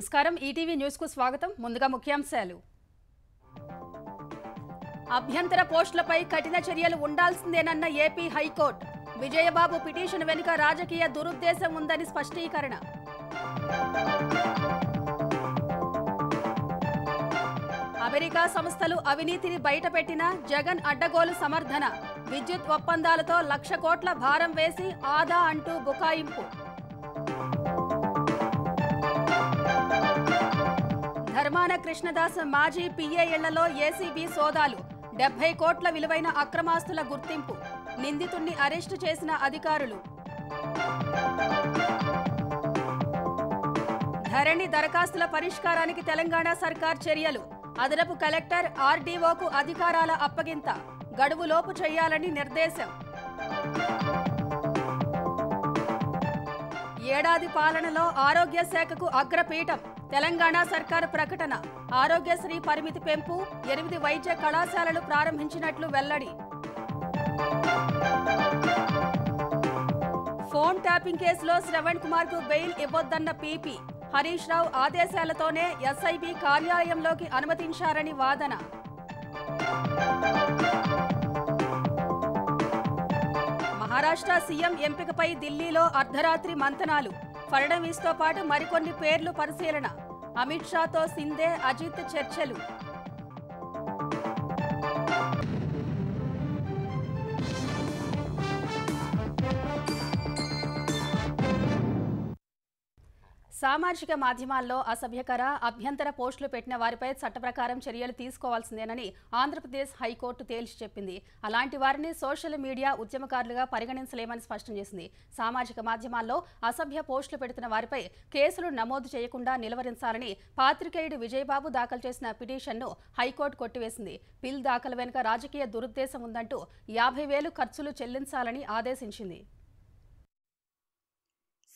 నమస్కారం ETV news కు స్వాగతం ముందుగా ముఖ్యాంశాలు అభ్యంతర పోస్టులపై కఠిన చర్యలు ఉండాల్సిందేనన్న ఏపీ హైకోర్టు విజయబాబు పిటిషన్ వెనుక రాజకీయ దురుద్దేశం ఉందని స్పష్టీకరణ అమెరికా సంస్థలు అవినీతిని బయటపెట్టిన జగన్ అడ్డగోలు సమర్థన విద్యుత్ ఒప్పందాలతో 1,00,000 కోట్ల భారం వేసి ఆదా అంటూ బుకాయింపు ధర్మాన కృష్ణదాస్ మాజీ పిఏ ఇళ్లలో ఏసీబీ సోదాలు 70 కోట్ల విలువైన అక్రమాస్తుల గుర్తింపు నిందితుణ్ణి అరెస్టు చేసిన అధికారులు ధరణి దరఖాస్తుల పరిష్కారానికి తెలంగాణ సర్కార్ చర్యలు అదనపు కలెక్టర్ ఆర్డీఓకు అధికారాల అప్పగింత గడువులోపు చేయాలని నిర్దేశం ఏడాది పాలనలో ఆరోగ్య శాఖకు అగ్రపీఠం తెలంగాణ సర్కారు ప్రకటన ఆరోగ్యశ్రీ పరిమితి పెంపు 8 వైద్య కళాశాలలు ప్రారంభించినట్లు వెల్లడి ఫోన్ ట్యాపింగ్ కేసులో శ్రవణ్ కుమార్ కు bail ఇవ్వొద్దన్న PP Harish Rao ఆదేశాలతోనే SIB కార్యాలయంలోకి అనుమతించారని వాదన మహారాష్ట్ర సీఎం ఎంపికపై ఢిల్లీలో అర్ధరాత్రి మంతనాలు ఫడ్నవీస్తో పాటు మరికొన్ని పేర్లు పరిశీలన అమిత్ షాతో సింధే అజిత్ చర్చలు సామాజిక మాధ్యమాల్లో అసభ్యకర అభ్యంతర పోస్టులు పెట్టిన వారిపై చట్ట ప్రకారం చర్యలు తీసుకోవాల్సిందేనని ఆంధ్రప్రదేశ్ హైకోర్టు తేల్చి చెప్పింది. అలాంటి వారిని సోషల్ మీడియా ఉద్యమకారులుగా పరిగణించలేమని స్పష్టం చేసింది. సామాజిక మాధ్యమాల్లో అసభ్య పోస్టులు పెడుతున్న వారిపై కేసులు నమోదు చేయకుండా నిలువరించాలని పాత్రికేయుడు విజయబాబు దాఖలు చేసిన పిటిషన్ను హైకోర్టు కొట్టివేసింది. బిల్ దాఖలు వెనుక రాజకీయ దురుద్దేశం ఉందంటూ 50,000 ఖర్చులు చెల్లించాలని ఆదేశించింది.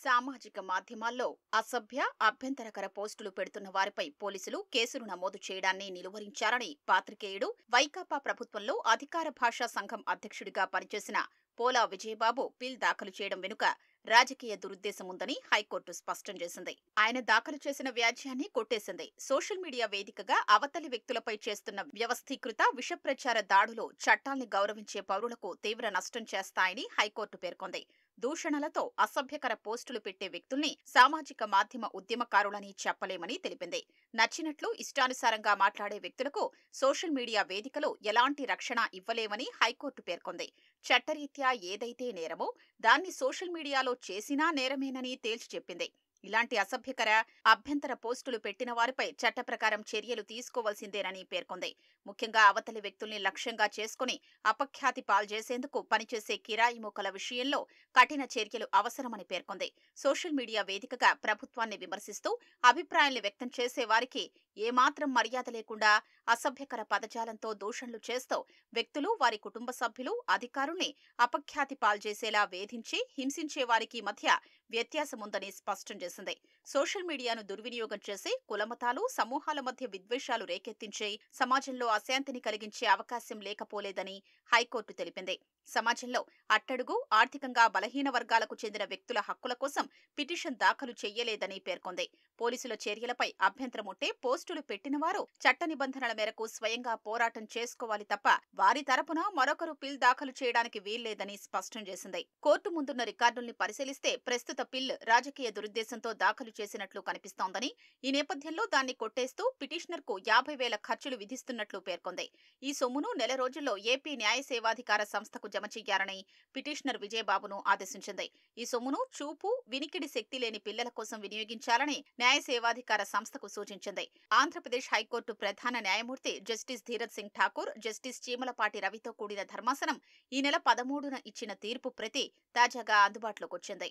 సామాజిక మాధ్యమాల్లో అసభ్య అభ్యంతరకర పోస్టులు పెడుతున్న వారిపై పోలీసులు కేసులు నమోదు చేయడాన్ని నిలువరించారని పాత్రికేయుడు వైకాపా ప్రభుత్వంలో అధికార భాషా సంఘం అధ్యక్షుడిగా పనిచేసిన పోలా విజయబాబు బిల్ దాఖలు చేయడం వెనుక రాజకీయ దురుద్దేశం ఉందని హైకోర్టు స్పష్టం చేసింది. ఆయన దాఖలు చేసిన వ్యాజ్యాన్ని కొట్టేసింది. సోషల్ మీడియా వేదికగా అవతలి వ్యక్తులపై చేస్తున్న వ్యవస్థీకృత విషప్రచార దాడులు చట్టాల్ని గౌరవించే పౌరులకు తీవ్ర నష్టం చేస్తాయని హైకోర్టు పేర్కొంది. దూషణలతో అసభ్యకర పోస్టులు పెట్టే వ్యక్తుల్ని సామాజిక మాధ్యమ ఉద్యమకారులని చెప్పలేమని తెలిపింది. నచ్చినట్లు ఇష్టానుసారంగా మాట్లాడే వ్యక్తులకు సోషల్ మీడియా వేదికలో ఎలాంటి రక్షణ ఇవ్వలేమని హైకోర్టు పేర్కొంది. చట్టరీత్యా ఏదైతే నేరమో దాన్ని సోషల్ మీడియాలో చేసినా నేరమేనని తేల్చి చెప్పింది. ఇలాంటి అసభ్యకర అభ్యంతర పోస్టులు పెట్టిన వారిపై చట్ట ప్రకారం చర్యలు తీసుకోవాల్సిందేనని పేర్కొంది. ముఖ్యంగా అవతలి వ్యక్తుల్ని లక్ష్యంగా చేసుకుని అపఖ్యాతి పాల్చేసేందుకు పనిచేసే కిరాయి మూకల విషయంలో కఠిన చర్యలు అవసరమని పేర్కొంది. సోషల్ మీడియా వేదికగా ప్రభుత్వాన్ని విమర్శిస్తూ అభిప్రాయాల్ని వ్యక్తం చేసే వారికి ఏమాత్రం మర్యాద లేకుండా అసభ్యకర పదజాలంతో దూషణలు చేస్తూ వ్యక్తులు, వారి కుటుంబ సభ్యులు, అధికారుల్ని అపఖ్యాతి పాల్చేసేలా వేధించి హింసించే వారికి మధ్య వ్యత్యాసముందని స్పష్టం చేసింది. సోషల్ మీడియాను దుర్వినియోగం చేసి కులమతాలు, సమూహాల మధ్య విద్వేషాలు రేకెత్తించి సమాజంలో అశాంతిని కలిగించే అవకాశం లేకపోలేదని హైకోర్టు తెలిపింది. సమాజంలో అట్టడుగు, ఆర్థికంగా బలహీన వర్గాలకు చెందిన వ్యక్తుల హక్కుల కోసం పిటిషన్ దాఖలు చెయ్యలేదని పేర్కొంది. పోలీసుల చర్యలపై అభ్యంతరం ఉంటే పోస్టులు పెట్టిన వారు చట్ట నిబంధనల మేరకు స్వయంగా పోరాటం చేసుకోవాలి తప్ప వారి తరపున మరొకరు పిల్ దాఖలు చేయడానికి వీల్లేదని స్పష్టం చేసింది. కోర్టు ముందున్న రికార్డుల్ని పరిశీలిస్తే ప్రస్తుత పిల్ రాజకీయ దురుద్దేశంతో దాఖలు చేసినట్లు కనిపిస్తోందని, ఈ నేపథ్యంలో దాన్ని కొట్టేస్తూ పిటిషనర్కు 50,000 ఖర్చులు విధిస్తున్నట్లు పేర్కొంది. ఈ సొమ్మును నెల రోజుల్లో ఏపీ న్యాయ సేవాధికార సంస్థకు జమ చెయ్యాలని పిటిషనర్ విజయబాబును ఆదేశించింది. ఈ సొమ్మును చూపు, వినికిడి శక్తి లేని పిల్లల కోసం వినియోగించాలని న్యాయ సేవాధికార సంస్థకు సూచించింది. ఆంధ్రప్రదేశ్ హైకోర్టు ప్రధాన న్యాయమూర్తి జస్టిస్ ధీరజ్ సింగ్ ఠాకూర్, జస్టిస్ చీమలపాటి రవితో కూడిన ధర్మాసనం ఈ నెల 13న ఇచ్చిన తీర్పు ప్రతి తాజాగా అందుబాటులోకి వచ్చింది.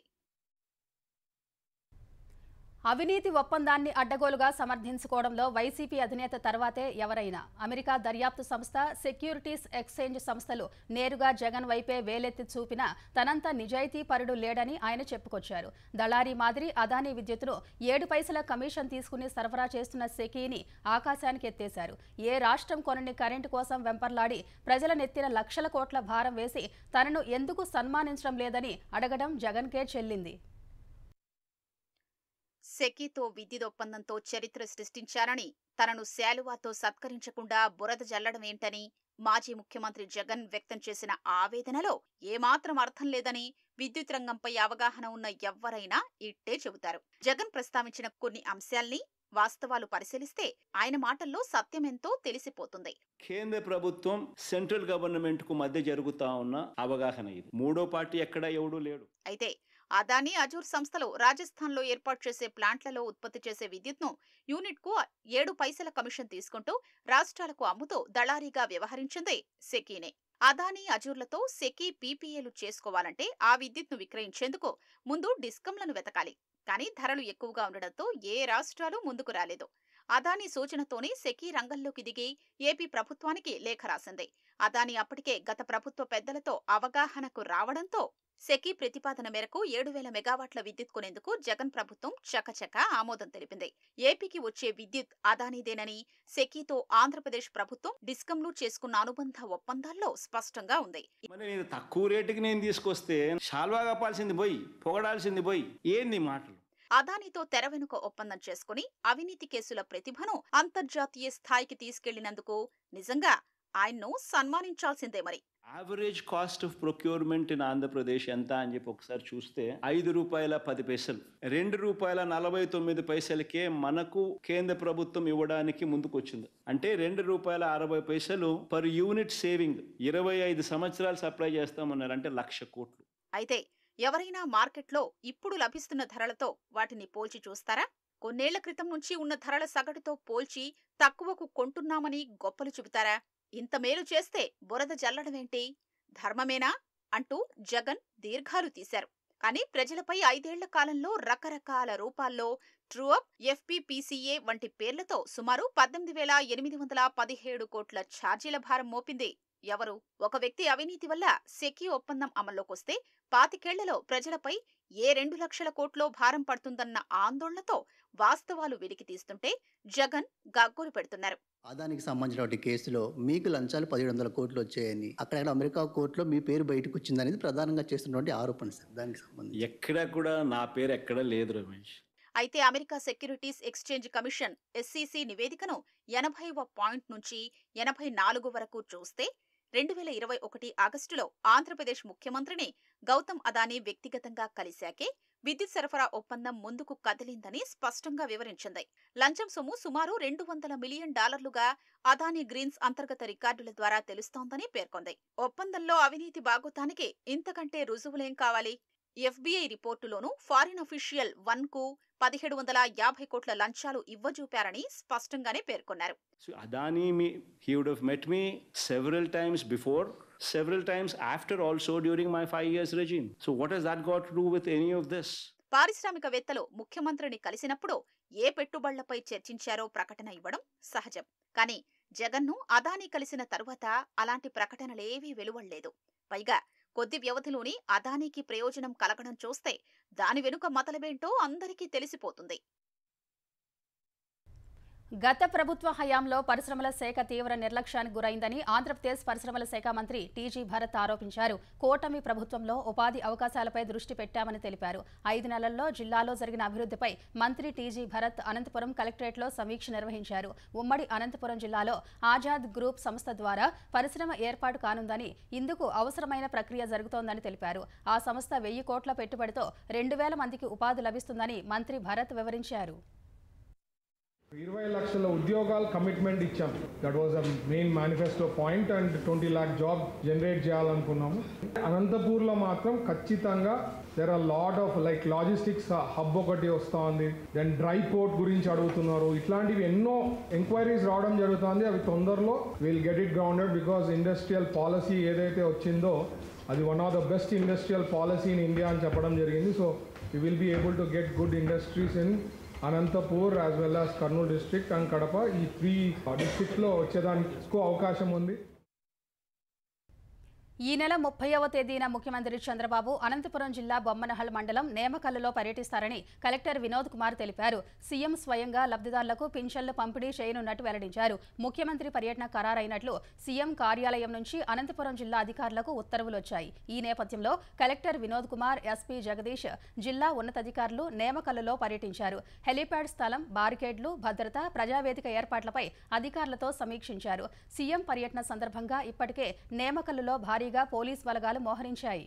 అవినీతి ఒప్పందాన్ని అడ్డగోలుగా సమర్థించుకోవడంలో వైసీపీ అధినేత తర్వాతే ఎవరైనా అమెరికా దర్యాప్తు సంస్థ, సెక్యూరిటీస్ ఎక్స్చేంజ్ సంస్థలు నేరుగా జగన్ వైపే వేలెత్తి చూపినా తనంత నిజాయితీ పరుడు లేడని ఆయన చెప్పుకొచ్చారు. దళారీ మాదిరి అదానీ విద్యుత్తును 7 పైసల కమిషన్ తీసుకుని సరఫరా చేస్తున్న సెకీని ఆకాశానికి ఎత్తేశారు. ఏ రాష్ట్రం కొనని కరెంటు కోసం వెంపర్లాడి ప్రజల నెత్తిన లక్షల కోట్ల భారం వేసి తనను ఎందుకు సన్మానించడం లేదని అడగడం జగన్కే చెల్లింది. సెకీతో విద్యుత్ ఒప్పందంతో చరిత్ర సృష్టించారని, తనను శాలువాతో సత్కరించకుండా బురద జల్లడమేంటని మాజీ ముఖ్యమంత్రి జగన్ వ్యక్తం చేసిన ఆవేదనలో ఏమాత్రం అర్థం లేదని విద్యుత్ రంగంపై అవగాహన ఉన్న ఎవ్వరైనా ఇట్టే చెబుతారు. జగన్ ప్రస్తావించిన కొన్ని అంశాల్ని, వాస్తవాలు పరిశీలిస్తే ఆయన మాటల్లో సత్యమెంతో తెలిసిపోతుంది. కేంద్ర ప్రభుత్వం సెంట్రల్ గవర్నమెంట్ కు మధ్య జరుగుతా ఉన్న అవగాహన ఇది. మూడో పార్టీ ఎక్కడ ఎవడూ లేడు. అయితే అదానీ అజూర్ సంస్థలు రాజస్థాన్లో ఏర్పాటు చేసే ప్లాంట్లలో ఉత్పత్తి చేసే విద్యుత్ను యూనిట్కు 7 పైసల కమిషన్ తీసుకుంటూ రాష్ట్రాలకు అమ్ముతూ దళారీగా వ్యవహరించింది సెకీనే. అదానీ అజూర్లతో సెకీ పీపీఏలు చేసుకోవాలంటే ఆ విద్యుత్ను విక్రయించేందుకు ముందు డిస్కంలను వెతకాలి. కానీ ధరలు ఎక్కువగా ఉండడంతో ఏ రాష్ట్రాలు ముందుకు రాలేదు. అదానీ సూచనతోనే సెకీ రంగంలోకి దిగి ఏపీ ప్రభుత్వానికి లేఖ రాసింది. అదానీ అప్పటికే గత ప్రభుత్వ పెద్దలతో అవగాహనకు రావడంతో సెకీ ప్రతిపాదన మేరకు 7,000 మెగావాట్ల విద్యుత్ కొనేందుకు జగన్ ప్రభుత్వం చకచకా ఆమోదం తెలిపింది. ఏపీకి వచ్చే విద్యుత్ అదానీదేనని సెకీతో ఆంధ్రప్రదేశ్ ప్రభుత్వం డిస్కంలు చేసుకున్న అనుబంధ ఒప్పందాల్లో స్పష్టంగా ఉంది. నేను తక్కువ రేటుకి నేను తీసుకొస్తే శాల్వా కప్పాల్సింది పోయి, పొగడాల్సింది పోయి, ఏంది మాటలు? అదానీతో తెర వెనుక ఒప్పందం చేసుకుని అవినీతి కేసుల ప్రతిభను అంతర్జాతీయ స్థాయికి తీసుకెళ్లినందుకు నిజంగా ఆయన్ను సన్మానించాల్సిందే. మరి average cost of procurement in Andhra Pradesh ఎంత అని చెప్పి ఒకసారి చూస్తే ₹5.10, ₹2.49కే మనకు కేంద్ర ప్రభుత్వం ఇవ్వడానికి ముందుకు వచ్చింది. అంటే ₹2.60 పర్ యూనిట్ సేవింగ్. 25 సంవత్సరాలు సప్లై చేస్తామన్నారు. అంటే 1,00,000 కోట్లు. అయితే ఎవరైనా మార్కెట్లో ఇప్పుడు లభిస్తున్న ధరలతో వాటిని పోల్చి చూస్తారా? కొన్నేళ్ల క్రితం నుంచి ఉన్న ధరల సగటుతో పోల్చి తక్కువకు కొంటున్నామని గొప్పలు చెబుతారా? ఇంత మేలు చేస్తే బురద జల్లడమేంటి, ధర్మమేనా అంటూ జగన్ దీర్ఘాలు తీశారు. కానీ ప్రజలపై 5 ఏళ్ల కాలంలో రకరకాల రూపాల్లో ట్రూఅప్, ఎఫ్పీపీసీఏ వంటి పేర్లతో సుమారు 18,817 కోట్ల ఛార్జీల భారం మోపింది ఎవరు? ఒక వ్యక్తి అవినీతి వల్ల సెకీ ఒప్పందం అమల్లోకొస్తే 25 ఏళ్లలో ప్రజలపై ఏ 2 లక్షల కోట్లో భారం పడుతుందన్న ఆందోళనతో వాస్తవాలు వెలికి తీస్తుంటే జగన్ గగ్గోలు పెడుతున్నారు. అదానికి సంబంధించిన కేసులో మీకు లంచాలు 1,700 కోట్లు వచ్చాయని అక్కడ అమెరికా కోర్టులో మీ పేరు బయటకు వచ్చిందనేది ప్రధానంగా చేస్తున్నటువంటి ఆరోపణ సార్. దానికి సంబంధించి ఎక్కడ కూడా నా పేరు ఎక్కడ లేదు రమేష్. అయితే America securities exchange commission SEC నివేదికను 80వ పాయింట్ నుంచి 84 వరకు చూస్తే 2021 ఆగస్టులో ఆంధ్రప్రదేశ్ ముఖ్యమంత్రిని గౌతమ్ అదానీ వ్యక్తిగతంగా కలిశాకే విద్యుత్ సరఫరా ఒప్పందం ముందుకు కదిలిందని స్పష్టంగా వివరించింది. లంచం సొమ్ము సుమారు $200 మిలియన్ అదానీ గ్రీన్స్ అంతర్గత రికార్డుల ద్వారా తెలుస్తోందని పేర్కొంది. ఒప్పందంలో అవినీతి బాగోతానికి ఇంతకంటే రుజువులేం కావాలి? FBI రిపోర్టులోనూ ఫారిన్ అఫీషియల్ 1కు 1,750 కోట్ల లంచాలు ఇవ్వజూపారని స్పష్టంగానే పేర్కొన్నారు. Adani, he would have met me several times before, several times after also during my 5 years regime. So what has that got to do with any of this? పారిశ్రామికవేత్తలు ముఖ్యమంత్రిని కలిసినప్పుడు ఏ పెట్టుబడులపై చర్చించారో ప్రకటన ఇవ్వడం సహజం. కానీ జగన్ను అదానీ కలిసిన తరువాత అలాంటి ప్రకటనలేవీ వెలువడలేదు. పైగా కొద్ది వ్యవధిలోని అదానీకి ప్రయోజనం కలగడం చూస్తే దాని వెనుక మతలబేంటో అందరికీ తెలిసిపోతుంది. గత ప్రభుత్వ హయాంలో పరిశ్రమల శాఖ తీవ్ర నిర్లక్ష్యానికి గురైందని ఆంధ్రప్రదేశ్ పరిశ్రమల శాఖ మంత్రి టీజీ భరత్ ఆరోపించారు. కూటమి ప్రభుత్వంలో ఉపాధి అవకాశాలపై దృష్టి పెట్టామని తెలిపారు. 5 నెలల్లో జిల్లాలో జరిగిన అభివృద్ధిపై మంత్రి టీజీ భరత్ అనంతపురం కలెక్టరేట్లో సమీక్ష నిర్వహించారు. ఉమ్మడి అనంతపురం జిల్లాలో ఆజాద్ గ్రూప్ సంస్థ ద్వారా పరిశ్రమ ఏర్పాటు కానుందని, ఇందుకు అవసరమైన ప్రక్రియ జరుగుతోందని తెలిపారు. ఆ సంస్థ 1,000 కోట్ల పెట్టుబడితో 2,000 మందికి ఉపాధి లభిస్తుందని మంత్రి భరత్ వివరించారు. 20 లక్షల ఉద్యోగాలు కమిట్మెంట్ ఇచ్చాం. That was a main manifesto point. And 20 lakh job generate చేయాలనుకున్నాము. అనంతపూర్లో మాత్రం ఖచ్చితంగా there are lot of like logistics hub ఒకటి వస్తూ ఉంది. దెన్ డ్రై పోర్ట్ గురించి అడుగుతున్నారు. ఇట్లాంటివి ఎన్నో ఎంక్వైరీస్ రావడం జరుగుతుంది. అవి తొందరలో will get it grounded because industrial policy ఏదైతే వచ్చిందో అది one of the best industrial policy in India అని చెప్పడం జరిగింది. So we will be able to get good industries in Anantapur as well as Kurnool district and Kadapa. ఈ 3 డిస్ట్రిక్ట్స్లో వచ్చేదానికి ఎక్కువ అవకాశం ఉంది. ఈ నెల 30వ తేదీన ముఖ్యమంత్రి చంద్రబాబు అనంతపురం జిల్లా బొమ్మనహల్ మండలం నేమకల్లులో పర్యటిస్తారని కలెక్టర్ వినోద్ కుమార్ తెలిపారు. సీఎం స్వయంగా లబ్ధిదారులకు పింఛన్లు పంపిణీ చేయనున్నట్టు వెల్లడించారు. ముఖ్యమంత్రి పర్యటన ఖరారైనట్లు సీఎం కార్యాలయం నుంచి అనంతపురం జిల్లా అధికారులకు ఉత్తర్వులు వచ్చాయి. ఈ నేపథ్యంలో కలెక్టర్ వినోద్ కుమార్, ఎస్పీ జగదీష్ జిల్లా ఉన్నతాధికారులు నేమకల్లులో పర్యటించారు. హెలీప్యాడ్ స్థలం, బారికేడ్లు, భద్రత, ప్రజావేదిక ఏర్పాట్లపై అధికారులతో సమీక్షించారు. సీఎం పర్యటన సందర్భంగా ఇప్పటికే నేమకల్లులో భారీగా పోలీస్ బలగాలు మోహరించాయి.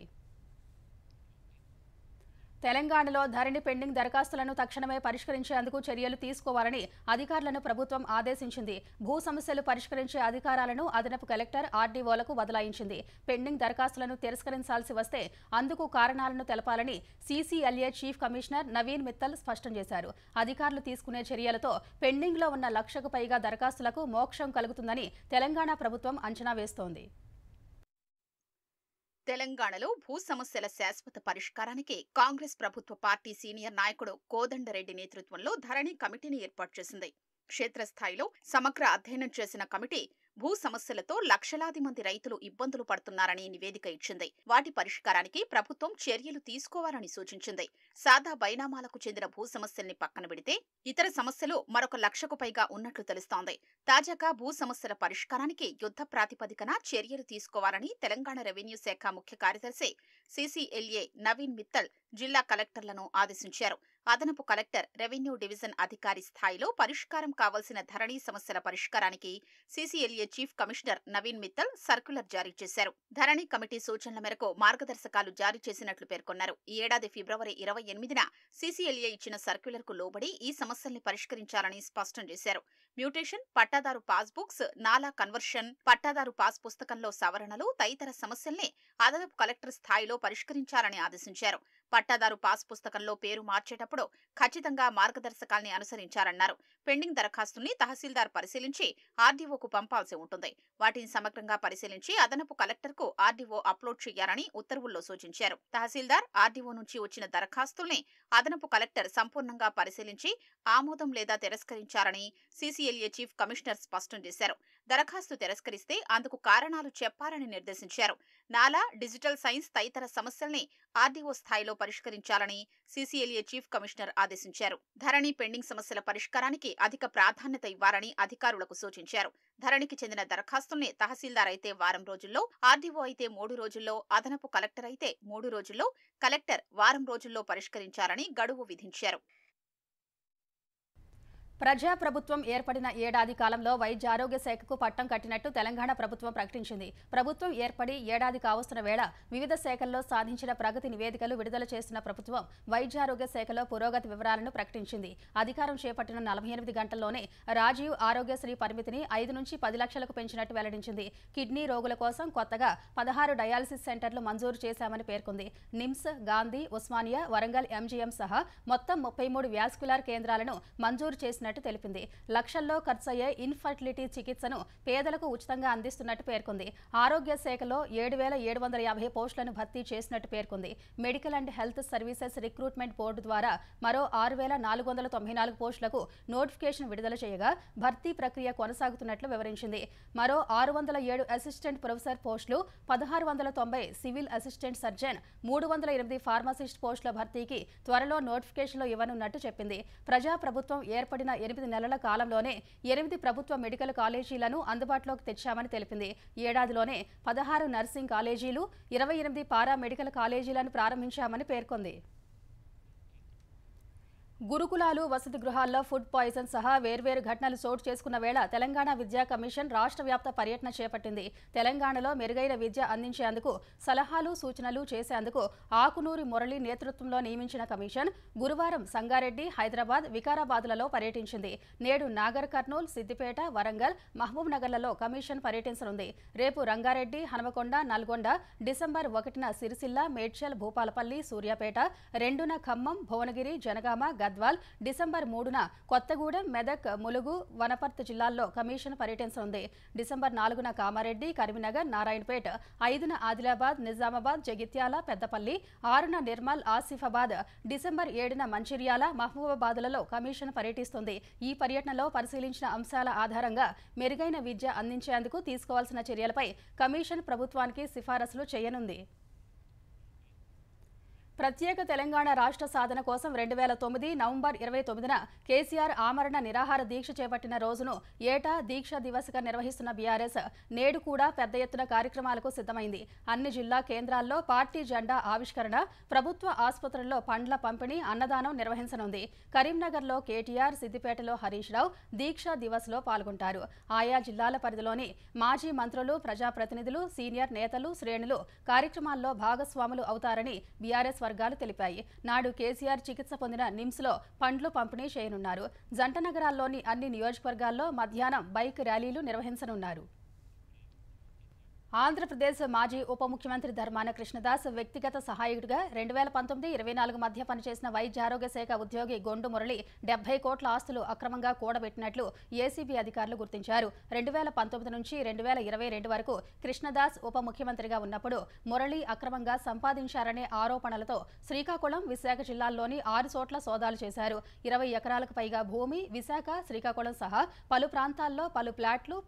తెలంగాణలో ధరణి పెండింగ్ దరఖాస్తులను తక్షణమే పరిష్కరించేందుకు చర్యలు తీసుకోవాలని అధికారులను ప్రభుత్వం ఆదేశించింది. భూ సమస్యలు పరిష్కరించే అధికారాలను అదనపు కలెక్టర్, ఆర్డీఓలకు బదలాయించింది. పెండింగ్ దరఖాస్తులను తిరస్కరించాల్సి వస్తే అందుకు కారణాలను తెలపాలని CCLA chief commissioner Naveen Mittal స్పష్టం చేశారు. అధికారులు తీసుకునే చర్యలతో పెండింగ్లో ఉన్న 1,00,000కు పైగా దరఖాస్తులకు మోక్షం కలుగుతుందని తెలంగాణ ప్రభుత్వం అంచనా వేస్తోంది. తెలంగాణలో భూ సమస్యల శాశ్వత పరిష్కారానికి కాంగ్రెస్ ప్రభుత్వ పార్టీ సీనియర్ నాయకుడు కోదండరెడ్డి నేతృత్వంలో ధరణి కమిటీని ఏర్పాటు చేసింది. క్షేత్రస్థాయిలో సమగ్ర అధ్యయనం చేసిన కమిటీ భూ సమస్యలతో లక్షలాది మంది రైతులు ఇబ్బందులు పడుతున్నారని నివేదిక ఇచ్చింది. వాటి పరిష్కారానికి ప్రభుత్వం చర్యలు తీసుకోవాలని సూచించింది. సాదా బైనామాలకు చెందిన భూ సమస్యల్ని పక్కన పెడితే ఇతర సమస్యలు మరొక 1,00,000కు పైగా ఉన్నట్లు తెలుస్తోంది. తాజాగా భూ సమస్యల పరిష్కారానికి యుద్ధ ప్రాతిపదికన చర్యలు తీసుకోవాలని తెలంగాణ రెవెన్యూ శాఖ ముఖ్య కార్యదర్శి సీసీఎల్ఏ నవీన్ మిత్తల్ జిల్లా కలెక్టర్లను ఆదేశించారు. అదనపు కలెక్టర్, రెవెన్యూ డివిజన్ అధికారి స్థాయిలో పరిష్కారం కావాల్సిన ధరణి సమస్యల పరిష్కారానికి CCLA chief commissioner Naveen Mittal circular జారీ చేశారు. ధరణి కమిటీ సూచనల మేరకు మార్గదర్శకాలు జారీ చేసినట్లు పేర్కొన్నారు. ఈ ఏడాది ఫిబ్రవరి 28న సీసీఎల్ఏ ఇచ్చిన సర్క్యులర్కు లోబడి ఈ సమస్యల్ని పరిష్కరించాలని స్పష్టం చేశారు. మ్యూటేషన్, పట్టాదారు పాస్ బుక్స్, నాలా కన్వర్షన్, పట్టాదారు పాస్ పుస్తకంలో సవరణలు తదితర సమస్యల్ని అదనపు కలెక్టర్ స్థాయిలో పరిష్కరించాలని ఆదేశించారు. పట్టాదారు పాస్ పుస్తకంలో పేరు మార్చేటప్పుడు ఖచ్చితంగా మార్గదర్శకాల్ని అనుసరించారన్నారు. పెండింగ్ దరఖాస్తుల్ని తహసీల్దార్ పరిశీలించి ఆర్డీఓకు పంపాల్సి ఉంటుంది. వాటిని సమగ్రంగా పరిశీలించి అదనపు కలెక్టర్కు ఆర్డీఓ అప్లోడ్ చేయాలని ఉత్తర్వుల్లో సూచించారు. తహసీల్దార్, ఆర్డీఓ నుంచి వచ్చిన దరఖాస్తుల్ని అదనపు కలెక్టర్ సంపూర్ణంగా పరిశీలించి ఆమోదం లేదా తిరస్కరించాలని సీసీఎల్ఏ చీఫ్ కమిషనర్ స్పష్టం చేశారు. దరఖాస్తు తిరస్కరిస్తే అందుకు కారణాలు చెప్పాలని నిర్దేశించారు. నాలా, డిజిటల్ సైన్స్ తదితర సమస్యల్ని ఆర్డీఓ స్థాయిలో పరిష్కరించాలని సీసీఎల్ఏ చీఫ్ కమిషనర్ ఆదేశించారు. ధరణి పెండింగ్ సమస్యల పరిష్కారానికి అధిక ప్రాధాన్యత ఇవ్వాలని అధికారులకు సూచించారు. ధరణికి చెందిన దరఖాస్తుల్ని తహసీల్దార్ అయితే వారం రోజుల్లో, ఆర్డీఓ అయితే 3 రోజుల్లో, అదనపు కలెక్టర్ అయితే 3 రోజుల్లో, కలెక్టర్ వారం రోజుల్లో పరిష్కరించాలని గడువు విధించారు. ప్రజాప్రభుత్వం ఏర్పడిన ఏడాది కాలంలో వైద్య ఆరోగ్య శాఖకు పట్టం కట్టినట్టు తెలంగాణ ప్రభుత్వం ప్రకటించింది. ప్రభుత్వం ఏర్పడి ఏడాది కావస్తున్న వేళ వివిధ శాఖల్లో సాధించిన ప్రగతి నివేదికలు విడుదల చేస్తున్న ప్రభుత్వం వైద్య ఆరోగ్య శాఖలో పురోగతి వివరాలను ప్రకటించింది. అధికారం చేపట్టిన 48 గంటల్లోనే రాజీవ్ ఆరోగ్యశ్రీ పరిమితిని 5 నుంచి 10 లక్షలకు పెంచినట్టు వెల్లడించింది. కిడ్నీ రోగుల కోసం కొత్తగా 16 డయాలసిస్ సెంటర్లు మంజూరు చేశామని పేర్కొంది. నిమ్స్, గాంధీ, ఉస్మానియా, వరంగల్ ఎంజీఎం సహా మొత్తం 33 వ్యాస్కులార్ కేంద్రాలను మంజూరు చేసిన తెలిపింది. లక్షల్లో ఖర్చయ్యే ఇన్ఫర్టిలిటీ చికిత్సను పేదలకు ఉచితంగా అందిస్తున్నట్టు పేర్కొంది. ఆరోగ్య శాఖలో 7,750 పోస్టులను భర్తీ చేసినట్టు పేర్కొంది. Medical and health services recruitment board ద్వారా మరో 6,494 పోస్టులకు నోటిఫికేషన్ విడుదల చేయగా భర్తీ ప్రక్రియ కొనసాగుతున్నట్లు వివరించింది. మరో 607 అసిస్టెంట్ ప్రొఫెసర్ పోస్టులు, 1,690 సివిల్ అసిస్టెంట్ సర్జన్, 308 ఫార్మసిస్ట్ పోస్టుల భర్తీకి త్వరలో నోటిఫికేషన్లు ఇవ్వనున్నట్టు చెప్పింది. ప్రజాప్రభుత్వం ఏర్పడిన 8 నెలల కాలంలోనే 8 ప్రభుత్వ మెడికల్ కాలేజీలను అందుబాటులోకి తెచ్చామని తెలిపింది. ఏడాదిలోనే 16 నర్సింగ్ కాలేజీలు, 28 పారా మెడికల్ కాలేజీలను ప్రారంభించామని పేర్కొంది. గురుకులాలు, వసతి గృహాల్లో ఫుడ్ పాయిజన్ సహా వేర్వేరు ఘటనలు చోటు చేసుకున్న వేళ తెలంగాణ విద్యా కమిషన్ రాష్ట్ర వ్యాప్త పర్యటన చేపట్టింది. తెలంగాణలో మెరుగైన విద్య అందించేందుకు సలహాలు, సూచనలు చేసేందుకు ఆకునూరి మురళి నేతృత్వంలో నియమించిన కమిషన్ గురువారం సంగారెడ్డి, హైదరాబాద్, వికారాబాద్లలో పర్యటించింది. నేడు నాగర్ కర్నూల్, సిద్దిపేట, వరంగల్, మహబూబ్ నగర్లలో కమిషన్ పర్యటించనుంది. రేపు రంగారెడ్డి, హనుమకొండ, నల్గొండ, డిసెంబర్ 1న సిరిసిల్ల, మేడ్చల్, భూపాలపల్లి, సూర్యాపేట, 2న ఖమ్మం, భువనగిరి, జనగామ, గద్వాల్, డిసెంబర్ 3న కొత్తగూడెం, మెదక్, ములుగు, వనపర్తి జిల్లాల్లో కమిషన్ పర్యటించనుంది. డిసెంబర్ 4న కామారెడ్డి, కరీంనగర్, నారాయణపేట, 5న ఆదిలాబాద్, నిజామాబాద్, జగిత్యాల, పెద్దపల్లి, 6న నిర్మల్, ఆసిఫాబాద్, డిసెంబర్ 7న మంచిర్యాల, మహబూబాబాద్లలో కమిషన్ పర్యటిస్తుంది. ఈ పర్యటనలో పరిశీలించిన అంశాల ఆధారంగా మెరుగైన విద్య అందించేందుకు తీసుకోవాల్సిన చర్యలపై కమిషన్ ప్రభుత్వానికి సిఫారసులు చేయనుంది. ప్రత్యేక తెలంగాణ రాష్ట్ర సాధన కోసం 2009 నవంబర్ 29న కేసీఆర్ ఆమరణ నిరాహార దీక్ష చేపట్టిన రోజును ఏటా దీక్షా దివస్గా నిర్వహిస్తున్న బీఆర్ఎస్ నేడు కూడా పెద్ద ఎత్తున కార్యక్రమాలకు సిద్ధమైంది. అన్ని జిల్లా కేంద్రాల్లో పార్టీ జెండా ఆవిష్కరణ, ప్రభుత్వ ఆసుపత్రుల్లో పండ్ల పంపిణీ, అన్నదానం నిర్వహించనుంది. కరీంనగర్లో కేటీఆర్, సిద్దిపేటలో హరీష్ రావు దీక్షా దివస్లో పాల్గొంటారు. ఆయా జిల్లాల పరిధిలోని మాజీ మంత్రులు, ప్రజాప్రతినిధులు, సీనియర్ నేతలు, శ్రేణులు కార్యక్రమాల్లో భాగస్వాములు అవుతారని బీఆర్ఎస్ వర్గాలు తెలిపాయి. నాడు కేసీఆర్ చికిత్స పొందిన నిమ్స్లో పండ్లు పంపిణీ చేయనున్నారు. జంట నగరాల్లోని అన్ని నియోజకవర్గాల్లో మధ్యాహ్నం బైక్ ర్యాలీలు నిర్వహించనున్నారు. ఆంధ్రప్రదేశ్ మాజీ ఉప ముఖ్యమంత్రి ధర్మాన కృష్ణదాస్ వ్యక్తిగత సహాయకుడిగా 2019-24 మధ్య పనిచేసిన వైద్య ఆరోగ్య శాఖ ఉద్యోగి గొండు మురళి 70 కోట్ల ఆస్తులు అక్రమంగా కూడబెట్టినట్లు ఏసీబీ అధికారులు గుర్తించారు. 2019 నుంచి 2022 వరకు కృష్ణదాస్ ఉప ముఖ్యమంత్రిగా ఉన్నప్పుడు మురళి అక్రమంగా సంపాదించారనే ఆరోపణలతో శ్రీకాకుళం, విశాఖ జిల్లాల్లోని 6 చోట్ల సోదాలు చేశారు. 20 ఎకరాలకు పైగా భూమి, విశాఖ, శ్రీకాకుళం సహా పలు ప్రాంతాల్లో పలు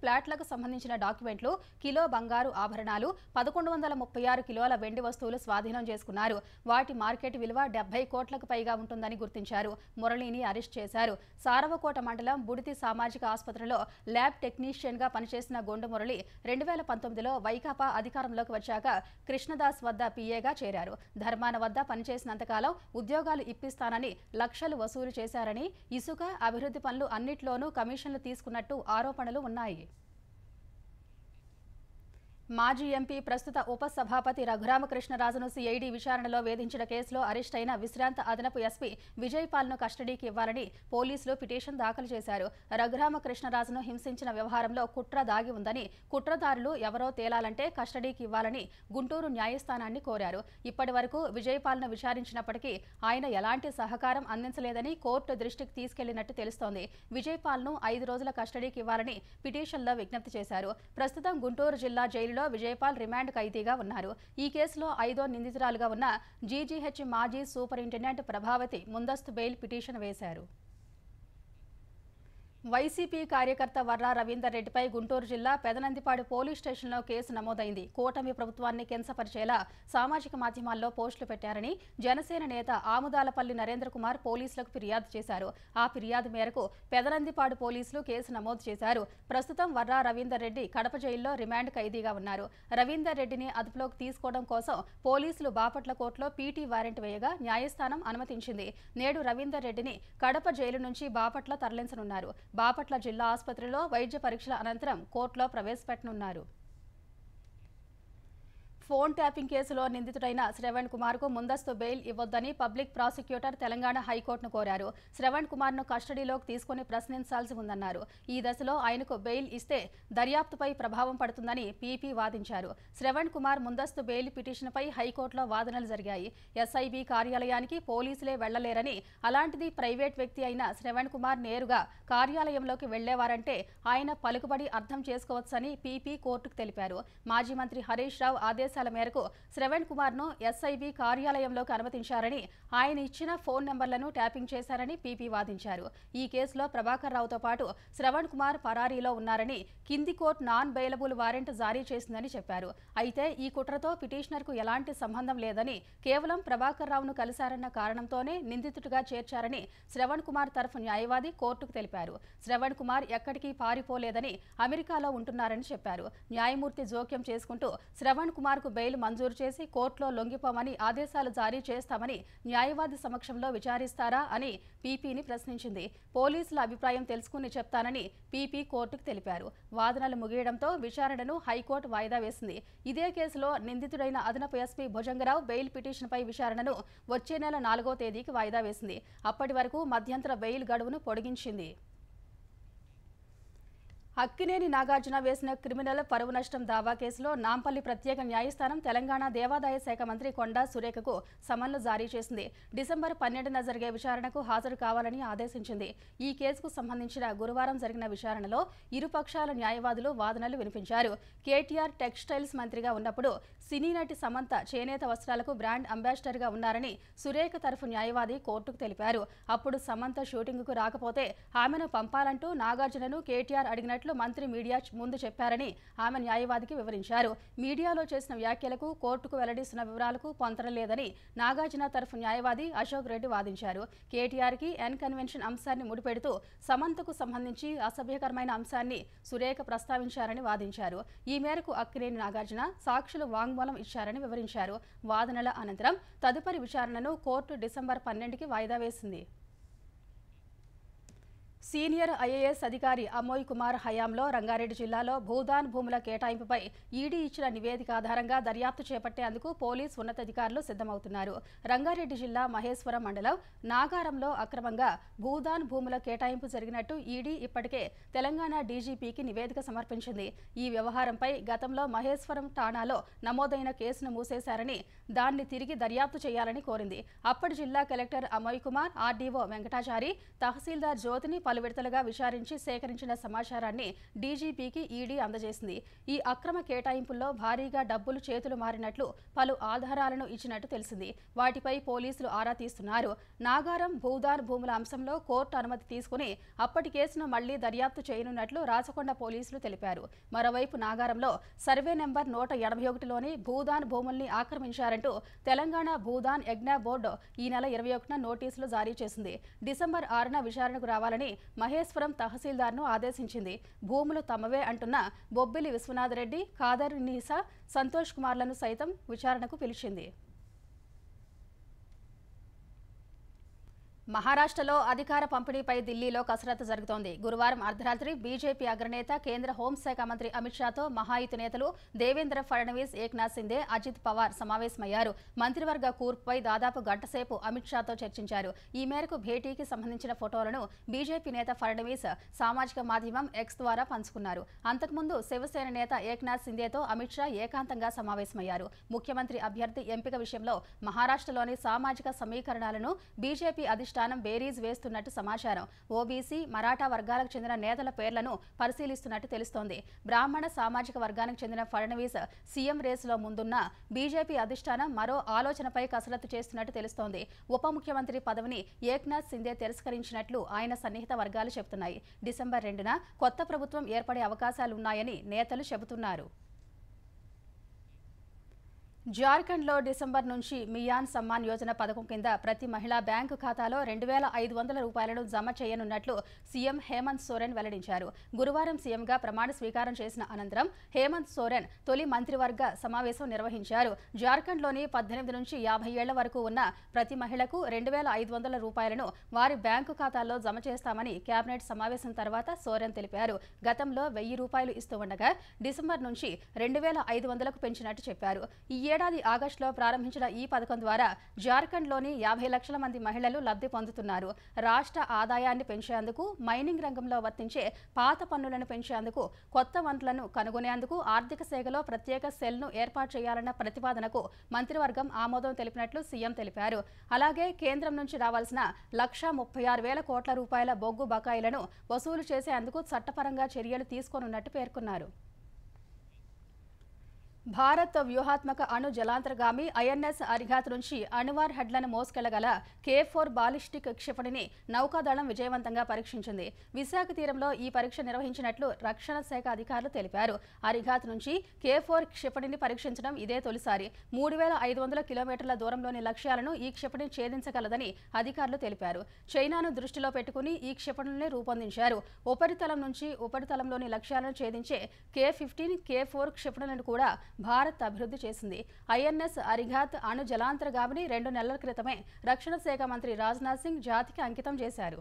ప్లాట్లకు సంబంధించిన డాక్యుమెంట్లు, కిలో బంగారు ఆభరణాలు, 1136 కిలోల వెండి వస్తువులు స్వాధీనం చేసుకున్నారు. వాటి మార్కెట్ విలువ 70 కోట్లకు పైగా ఉంటుందని గుర్తించారు. మురళిని అరెస్ట్ చేశారు. సారవకోట మండలం బుడితి సామాజిక ఆసుపత్రిలో ల్యాబ్ టెక్నీషియన్ గా పనిచేసిన గొండు మురళి 2019లో వైకాపా అధికారంలోకి వచ్చాక కృష్ణదాస్ వద్ద పీఏగా చేరారు. ధర్మాన వద్ద పనిచేసినంతకాలం ఉద్యోగాలు ఇప్పిస్తానని లక్షలు వసూలు చేశారని, ఇసుక, అభివృద్ధి పనులు అన్నిట్లోనూ కమిషన్లు తీసుకున్నట్టు ఆరోపణలు ఉన్నాయి. మాజీ ఎంపీ, ప్రస్తుత ఉప సభాపతి రఘురామకృష్ణరాజును సిఐడి విచారణలో వేధించిన కేసులో అరెస్ట్ అయిన విశ్రాంత అదనపు ఎస్పీ విజయపాల్ను కస్టడీకి ఇవ్వాలని పోలీసులు పిటిషన్ దాఖలు చేశారు. రఘురామకృష్ణరాజును హింసించిన వ్యవహారంలో కుట్ర దాగి ఉందని, కుట్రదారులు ఎవరో తేలాలంటే కస్టడీకి ఇవ్వాలని గుంటూరు న్యాయస్థానాన్ని కోరారు. ఇప్పటి వరకు విజయపాల్ను విచారించినప్పటికీ ఆయన ఎలాంటి సహకారం అందించలేదని కోర్టు దృష్టికి తీసుకెళ్లినట్టు తెలుస్తోంది. విజయపాల్ను 5 రోజుల కస్టడీకి ఇవ్వాలని పిటిషన్లో విజ్ఞప్తి చేశారు. ప్రస్తుతం గుంటూరు జిల్లా జైలులో విజయపాల్ రిమాండ్ ఖైదీగా ఉన్నారు. ఈ కేసులో 5వ నిందితురాలుగా ఉన్న జీజీహెచ్ మాజీ సూపరింటెండెంట్ ప్రభావతి ముందస్తు బెయిల్ పిటిషన్ వేశారు. వైసీపీ కార్యకర్త వర్రా రవీందర్ రెడ్డిపై గుంటూరు జిల్లా పెదనందిపాడు పోలీస్ స్టేషన్లో కేసు నమోదైంది. కూటమి ప్రభుత్వాన్ని కించపరిచేలా సామాజిక మాధ్యమాల్లో పోస్టులు పెట్టారని జనసేన నేత ఆముదాలపల్లి నరేంద్ర కుమార్ పోలీసులకు ఫిర్యాదు చేశారు. ఆ ఫిర్యాదు మేరకు పెదనందిపాడు పోలీసులు కేసు నమోదు చేశారు. ప్రస్తుతం వర్రా రవీందర్ రెడ్డి కడప జైల్లో రిమాండ్ ఖైదీగా ఉన్నారు. రవీందర్ రెడ్డిని అదుపులోకి తీసుకోవడం కోసం పోలీసులు బాపట్ల కోర్టులో పీటీ వారెంట్ వేయగా న్యాయస్థానం అనుమతించింది. నేడు రవీందర్ రెడ్డిని కడప జైలు నుంచి బాపట్ల తరలించనున్నారు. బాపట్ల జిల్లా ఆసుపత్రిలో వైద్య పరీక్షల అనంతరం కోర్టులో ప్రవేశపెట్టనున్నారు. ఫోన్ ట్యాపింగ్ కేసులో నిందితుడైన శ్రవణ్ కుమార్ కు ముందస్తు బెయిల్ ఇవ్వొద్దని పబ్లిక్ ప్రాసిక్యూటర్ తెలంగాణ హైకోర్టును కోరారు. శ్రవణ్ కుమార్ ను కస్టడీలోకి తీసుకుని ప్రశ్నించాల్సి ఉందన్నారు. ఈ దశలో ఆయనకు బెయిల్ ఇస్తే దర్యాప్తుపై ప్రభావం పడుతుందని పీపీ వాదించారు. శ్రవణ్ కుమార్ ముందస్తు బెయిల్ పిటిషన్పై హైకోర్టులో వాదనలు జరిగాయి. ఎస్ఐబీ కార్యాలయానికి పోలీసులే వెళ్లలేరని, అలాంటిది ప్రైవేట్ వ్యక్తి అయిన శ్రవణ్ కుమార్ నేరుగా కార్యాలయంలోకి వెళ్లేవారంటే ఆయన పలుకుబడి అర్థం చేసుకోవచ్చని పీపీ కోర్టుకు తెలిపారు. మాజీ మంత్రి హరీష్ రావు ఆదేశాల మేరకు శ్రవణ్ కుమార్ ను ఎస్ఐబీ కార్యాలయంలోకి అనుమతించారని, ఆయన ఇచ్చిన ఫోన్ నెంబర్లను ట్యాపింగ్ చేశారని పీపీ వాదించారు. ఈ కేసులో ప్రభాకర్ రావుతో పాటు శ్రవణ్ కుమార్ పరారీలో ఉన్నారని, కింది కోర్టు నాన్ బెయిలబుల్ వారెంట్ జారీ చేసిందని చెప్పారు. అయితే ఈ కుట్రతో పిటిషనర్ కు ఎలాంటి సంబంధం లేదని, కేవలం ప్రభాకర్ రావును కలిశారన్న కారణంతోనే నిందితుడిగా చేర్చారని శ్రవణ్ కుమార్ తరఫు న్యాయవాది కోర్టుకు తెలిపారు. శ్రవణ్ కుమార్ ఎక్కడికి పారిపోలేదని, అమెరికాలో ఉంటున్నారని చెప్పారు. న్యాయమూర్తి జోక్యం చేసుకుంటూ శ్రవణ్ కుమార్ కు బెయిల్ మంజూరు చేసి కోర్టులో లొంగిపోమని ఆదేశాలు జారీ చేస్తామని న్యాయవాది సమక్షంలో విచారిస్తారా అని పీపీని ప్రశ్నించింది. పోలీసుల అభిప్రాయం తెలుసుకుని చెప్తానని పీపీ కోర్టుకు తెలిపారు. వాదనలు ముగియడంతో విచారణను హైకోర్టు వాయిదా వేసింది. ఇదే కేసులో నిందితుడైన అదనపు ఎస్పీ భుజంగరావు బెయిల్ పిటిషన్పై విచారణను వచ్చే నెల 4వ తేదీకి వాయిదా వేసింది. అప్పటి వరకు మధ్యంతర బెయిల్ గడువును పొడిగించింది. అక్కినేని నాగార్జున వేసిన క్రిమినల్ పరువు నష్టం దావా కేసులో నాంపల్లి ప్రత్యేక న్యాయస్థానం తెలంగాణ దేవాదాయ శాఖ మంత్రి కొండా సురేఖకు సమన్లు జారీ చేసింది. డిసెంబర్ 12న జరిగే విచారణకు హాజరు కావాలని ఆదేశించింది. ఈ కేసుకు సంబంధించిన గురువారం జరిగిన విచారణలో ఇరు పక్షాల న్యాయవాదులు వాదనలు వినిపించారు. కేటీఆర్ టెక్స్టైల్స్ మంత్రిగా ఉన్నప్పుడు సినీ నటి సమంత చేనేత వస్త్రాలకు బ్రాండ్ అంబాసిడర్గా ఉన్నారని సురేఖ తరఫు న్యాయవాది కోర్టుకు తెలిపారు. అప్పుడు సమంత షూటింగ్కు రాకపోతే ఆమెను పంపాలంటూ నాగార్జునను కేటీఆర్ అడిగినట్లు మంత్రి మీడియా ముందు చెప్పారని ఆమె న్యాయవాదికి వివరించారు. మీడియాలో చేసిన వ్యాఖ్యలకు కోర్టుకు వెల్లడిస్తున్న వివరాలకు పొంతన లేదని నాగార్జున తరఫు న్యాయవాది అశోక్ రెడ్డి వాదించారు. కేటీఆర్కి ఎన్ కన్వెన్షన్ అంశాన్ని ముడిపెడుతూ సమంతకు సంబంధించి అసభ్యకరమైన అంశాన్ని సురేఖ ప్రస్తావించారని వాదించారు. ఈ మేరకు అక్కినేని నాగార్జున సాక్షులు వాంగ్మూలం ఇచ్చారని వివరించారు. వాదనల అనంతరం తదుపరి విచారణను కోర్టు డిసెంబర్ 12కి వాయిదా వేసింది. సీనియర్ ఐఏఎస్ అధికారి అమోయ్ కుమార్ హయాంలో రంగారెడ్డి జిల్లాలో భూదాన్ భూముల కేటాయింపుపై ఈడీ ఇచ్చిన నివేదిక ఆధారంగా దర్యాప్తు చేపట్టేందుకు పోలీసు ఉన్నతాధికారులు సిద్ధమవుతున్నారు. రంగారెడ్డి జిల్లా మహేశ్వరం మండలం నాగారంలో అక్రమంగా భూదాన్ భూముల కేటాయింపు జరిగినట్టు ఈడీ ఇప్పటికే తెలంగాణ డీజీపీకి నివేదిక సమర్పించింది. ఈ వ్యవహారంపై గతంలో మహేశ్వరం ఠాణాలో నమోదైన కేసును మూసేశారని, దాన్ని తిరిగి దర్యాప్తు చేయాలని కోరింది. అప్పటి జిల్లా కలెక్టర్ అమోయ్ కుమార్, ఆర్డీఓ వెంకటాచారి, తహసీల్దార్ జ్యోతిని పలు విడతలుగా విచారించి సేకరించిన సమాచారాన్ని డీజీపీకి ఈడీ అందజేసింది. ఈ అక్రమ కేటాయింపుల్లో భారీగా డబ్బులు చేతులు మారినట్లు పలు ఆధారాలను ఇచ్చినట్టు తెలిసింది. వాటిపై పోలీసులు ఆరా తీస్తున్నారు. నాగారం భూదాన్ భూముల అంశంలో కోర్టు అనుమతి తీసుకుని అప్పటి కేసును మళ్లీ దర్యాప్తు చేయనున్నట్లు రాచకొండ పోలీసులు తెలిపారు. మరోవైపు నాగారంలో సర్వే నెంబర్ 181లోని భూదాన్ భూముల్ని ఆక్రమించారంటూ తెలంగాణ భూదాన్ యజ్ఞ బోర్డు ఈ నెల 21న నోటీసులు జారీ చేసింది. డిసెంబర్ 6న విచారణకు రావాలని మహేశ్వరం తహసీల్దార్ను ఆదేశించింది. భూములు తమవే అంటున్న బొబ్బిలి విశ్వనాథ్ రెడ్డి, ఖాదర్ నీసా, సంతోష్ కుమార్లను సైతం విచారణకు పిలిచింది. మహారాష్ట్రలో అధికార పంపిణీపై ఢిల్లీలో కసరత్తు జరుగుతోంది. గురువారం అర్ధరాత్రి బీజేపీ అగ్రనేత, కేంద్ర హోంశాఖ మంత్రి అమిత్ షాతో మహాయుతి నేతలు దేవేంద్ర ఫడ్నవీస్, ఏక్నాథ్ సిందే, అజిత్ పవార్ సమావేశమయ్యారు. మంత్రివర్గ కూర్పుపై దాదాపు గంటసేపు అమిత్ షాతో చర్చించారు. ఈ మేరకు భేటీకి సంబంధించిన ఫోటోలను బీజేపీ నేత ఫడ్నవీస్ సామాజిక మాధ్యమం ఎక్స్ ద్వారా పంచుకున్నారు. అంతకుముందు శివసేన నేత ఏక్నాథ్ సిందేతో అమిత్ షా ఏకాంతంగా సమావేశమయ్యారు. ముఖ్యమంత్రి అభ్యర్థి ఎంపిక విషయంలో మహారాష్ట్రలోని సామాజిక సమీకరణాలను బీజేపీ అధిష్టానం బేరీజ్ వేస్తున్నట్టు సమాచారం. ఓబీసీ, మరాఠా వర్గాలకు చెందిన నేతల పేర్లను పరిశీలిస్తున్నట్టు తెలుస్తోంది. బ్రాహ్మణ సామాజిక వర్గానికి చెందిన ఫడ్నవీస్ సీఎం రేసులో ముందున్న బీజేపీ అధిష్టానం మరో ఆలోచనపై కసరత్తు చేస్తున్నట్టు తెలుస్తోంది. ఉప ముఖ్యమంత్రి పదవిని ఏక్నాథ్ సిందే తిరస్కరించినట్లు ఆయన సన్నిహిత వర్గాలు చెబుతున్నాయి. డిసెంబర్ 2న కొత్త ప్రభుత్వం ఏర్పడే అవకాశాలున్నాయని నేతలు చెబుతున్నారు. జార్ఖండ్లో డిసెంబర్ నుంచి మియాన్ సమ్మాన్ యోజన పథకం కింద ప్రతి మహిళా బ్యాంకు ఖాతాలో 2,500 రూపాయలను జమ చేయనున్నట్లు సీఎం హేమంత్ సోరెన్ వెల్లడించారు. గురువారం సీఎంగా ప్రమాణ స్వీకారం చేసిన అనంతరం హేమంత్ సోరెన్ తొలి మంత్రివర్గ సమావేశం నిర్వహించారు. జార్ఖండ్లోని 18 నుంచి 50 ఏళ్ల వరకు ఉన్న ప్రతి మహిళకు 2,500 రూపాయలను వారి బ్యాంకు ఖాతాల్లో జమ చేస్తామని కేబినెట్ సమావేశం తర్వాత సోరెన్ తెలిపారు. గతంలో 1,000 రూపాయలు ఇస్తూ ఉండగా డిసెంబర్ నుంచి 2,500కు పెంచినట్టు చెప్పారు. ఈ ఏడాది ఆగస్టులో ప్రారంభించిన ఈ పథకం ద్వారా జార్ఖండ్లోని 50 లక్షల మంది మహిళలు లబ్ధి పొందుతున్నారు. రాష్ట్ర ఆదాయాన్ని పెంచేందుకు, మైనింగ్ రంగంలో వర్తించే పాత పన్నులను పెంచేందుకు, కొత్త వనరులను కనుగొనేందుకు ఆర్థిక శాఖలో ప్రత్యేక సెల్ను ఏర్పాటు చేయాలన్న ప్రతిపాదనకు మంత్రివర్గం ఆమోదం తెలిపినట్లు సీఎం తెలిపారు. అలాగే కేంద్రం నుంచి రావాల్సిన 1,36,000 కోట్ల రూపాయల బొగ్గు బకాయిలను వసూలు చేసేందుకు చట్టపరంగా చర్యలు తీసుకోనున్నట్టు పేర్కొన్నారు. భారత్ వ్యూహాత్మక అణు జలాంతర్గామి ఐఎన్ఎస్ అరిఘాత్ నుంచి అణువార్ హెడ్లను మోసుకెళ్లగల K4 బాలిస్టిక్ క్షిపణిని నౌకాదళం విజయవంతంగా పరీక్షించింది. విశాఖ తీరంలో ఈ పరీక్ష నిర్వహించినట్లు రక్షణ శాఖ అధికారులు తెలిపారు. అరిఘాత్ నుంచి K4 క్షిపణిని పరీక్షించడం ఇదే తొలిసారి. 3,500 కిలోమీటర్ల దూరంలోని లక్ష్యాలను ఈ క్షిపణి ఛేదించగలదని అధికారులు తెలిపారు. చైనాను దృష్టిలో పెట్టుకుని ఈ క్షిపణుల్ని రూపొందించారు. ఉపరితలం నుంచి ఉపరితలంలోని లక్ష్యాలను ఛేదించే K-15, K4 క్షిపణులను కూడా భారత్ అభివృద్ధి చేసింది. ఐఎన్ఎస్ అరిఘాత్ అణు జలాంతర్గామిని 2 నెలల క్రితమే రక్షణ శాఖ మంత్రి రాజ్నాథ్ సింగ్ జాతికి అంకితం చేశారు.